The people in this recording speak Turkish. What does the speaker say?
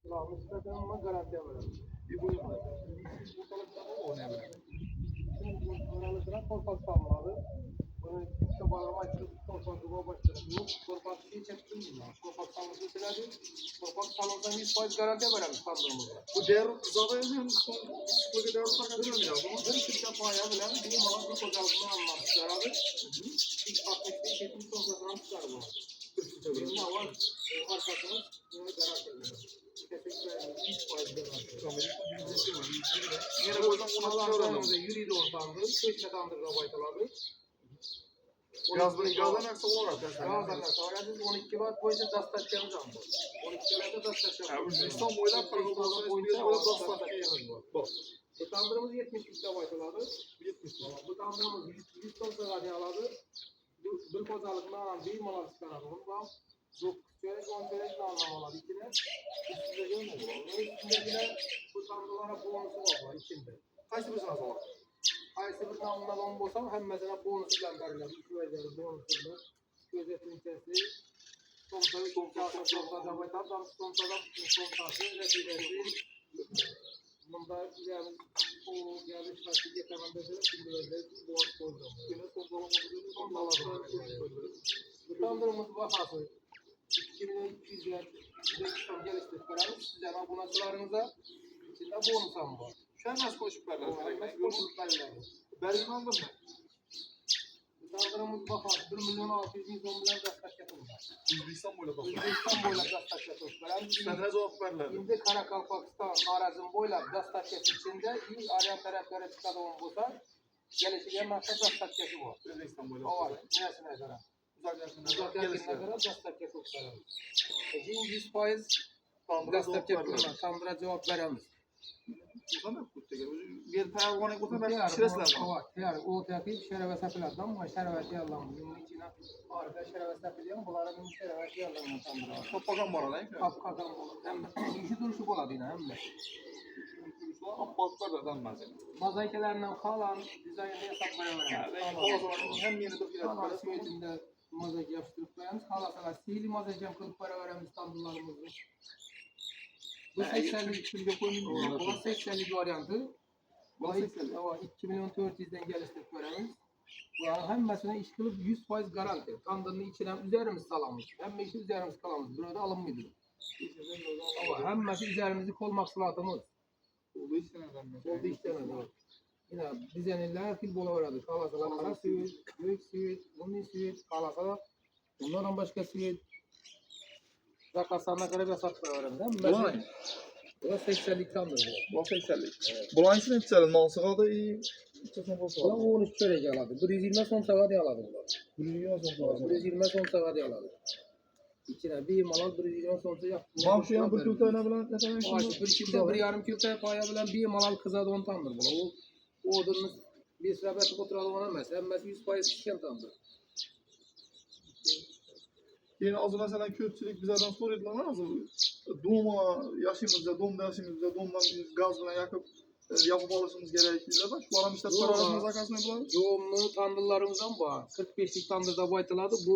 Kulağımız zaten ama garantiye verelim. Bir buyurun. Ortalıkta o ne böyle? Şimdi aralıkına torpak salmalı. Bunu çabalama açıp torpaklığa başladık. Yok torpak şey çektim mi? Torpak salması sırada torpak salmadan 100% garantiye verelim sandığımızda. Bu değer kızada hem sıklığı değer sakatıyor mu ya? Bunu Bir şirket paya bilen bir malı bir kocalığını anlamışlar abi. İlk 65 70 sonrasından çıkar bu. Benim var. Arkasını bunu garanti ediyorum. Kesinlikle 100% garanti. yine koydan bunu Allah'ın yürüydü ortamda. Köşmedandır da baytalardı. Gazdan aksa olarak mesela. Gazdan aksa. Orada 12 watt boyunca dastaklarımız aldı. 12 watt'da dastaklarımız. Özbekistan boylab Qirg'iziston boyunca böyle dastaklarımız var. Bak. Bu tandırımız 70 baytalardı. 70. Bu tandırımız 100 ton sırada aladı. Bir kozalığına alan bir malar çıkardı. Bunu da 9 çeyrek 10 çeyrek anlamalar içine. Üstünde görmüyor. Üstündekiler bu tandırlara bonusu var içinde. Qaysi birisini asalım? Qaysi bir namına olan bolsam hem mesela bonusu gönderilir. Üç bonusu gözetimçesi. Somtayı somtada baytar. Somtada residesi. Bunda yani o gelmiş takip yetemendesi şimdi böyle bonus program. Yine son tandırımız vakası 2200 yer Uzbekistan geliştirdiğimiz sizler abonatlarınıza içinde bonusam var. Sen nasıl koşup verler? Belki aldın mı? Tandırımız vakası 1 milyon 600 bin son bilen destek yapılmış. Özbekistan boylab bak. Uzbekistan boyla destek yapılmış. Sen ne cevap verler? Şimdi Karakalpakistan, Harazm boyla destek içinde iyi arayan taraflara çıkadı onun bulsa gelişigen maksa destek yapı var. Özbekistan boylab. O var. Nesine göre? Uzak yakınına göre destek yapı verelim. Şimdi 100% destek yapıyorlar. Tandıra cevap veremiz. Bir tayarvanı koysa ben şiresler var. Yani o teki şereve sepilerden ama şereveti yalan. Bunun içine arka şereve sepiliyorum. Bunlara bir şereveti yalan tandıra. Topagan var lan. Kapkadan olur. Hem işi duruşu boladı yine hem de. Apatlar da denmez. Mozaikelerden kalan dizaynı hesap verelim. Hem yeni bir Kalan fiyat sürecinde mozaik yapıştırıp koyarız. Kalasana sihirli mozaik yapıp para veren İstanbullarımızı. Bu 80'lik varyantı. Bu 2 milyon 400'den geliştirip veremiz. Hem mesela iş kılıp 100% garanti. Kandırını içine üzerimiz salamız. Hem işi üzerimiz kalamız. Burada alınmıyordur. Hem mesela üzerimizi kol maksılatımız. Oldu işten öyle. Yine düzenliler fil bola varadı. Kalasalar kara süt, büyük süt, bunun süt, kalasalar. Bunlardan başka süt. Zakaslarına göre bir hesap verelim değil mi? Vay. Bu da 80'lik kandır bu. Bu 80'lik. Bulayısın hepsinin nasıl da iyi. Buna 13 çörek aladı. 120 son savadi aladı bunlar. 120 son savadi aladı. İçine bir malal 120 son savadi yaptı. Mamşuyan bir kültü ne bilen ne demek? Bir kültü bir yarım kültü paya bilen bir malal kıza don tandır bunu. O odunun bir sebep oturalım ona mesela. Mesela 100% çıkan tandır. Yine az mesela kötçülük bizlerden soruyordular nasıl? Doma yaşımızda, domda yaşımızda, domdan biz gazla yakıp yapıp alışımız gerekirler bak. Şu an işte paramızın zakasını bulalım. Doğumlu tandırlarımızdan var. 45'lik tandırda baytıladı. Bu